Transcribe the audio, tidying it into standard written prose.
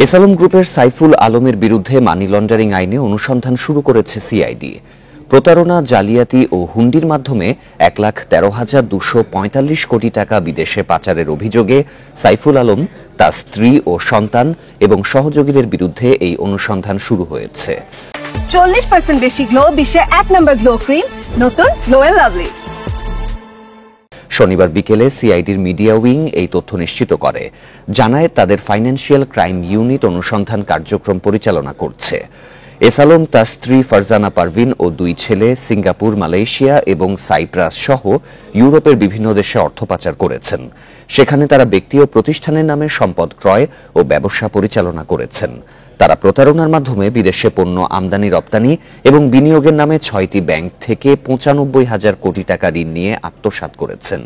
S Alam গ্রুপের সাইফুল আলমের বিরুদ্ধে মানি লন্ডারিং আইনে অনুসন্ধান শুরু করেছে সিআইডি। প্রতারণা, জালিয়াতি ও হুন্ডির মাধ্যমে ১,১৩,২৪৫ কোটি টাকা বিদেশে পাচারের অভিযোগে সাইফুল আলম, তার স্ত্রী ও সন্তান এবং সহযোগীদের বিরুদ্ধে এই অনুসন্ধান শুরু হয়েছে। 40% বেশি গ্লো, বিশ্বের 1 নম্বর গ্লো ক্রিম, নতুন গ্লো এন্ড লাভলি। শনিবার বিকেলে সিআইডির মিডিয়া উইং এই তথ্য নিশ্চিত করে, জানায় তাদের ফাইন্যান্সিয়াল ক্রাইম ইউনিট অনুসন্ধান কার্যক্রম পরিচালনা করছে। এস আলম, তার স্ত্রী ফারজানা পারভিন ও 2 ছেলে সিঙ্গাপুর, মালয়েশিয়া এবং সাইপ্রাস সহ ইউরোপের বিভিন্ন দেশে অর্থ পাচার করেছেন। সেখানে তারা ব্যক্তি ও প্রতিষ্ঠানের নামে সম্পদ ক্রয় ও ব্যবসা পরিচালনা করেছেন। তারা প্রতারণার মাধ্যমে বিদেশে পণ্য আমদানি রপ্তানি এবং বিনিয়োগের নামে 6টি ব্যাংক থেকে 95,000 কোটি টাকা ঋণ নিয়ে আত্মসাৎ করেছেন।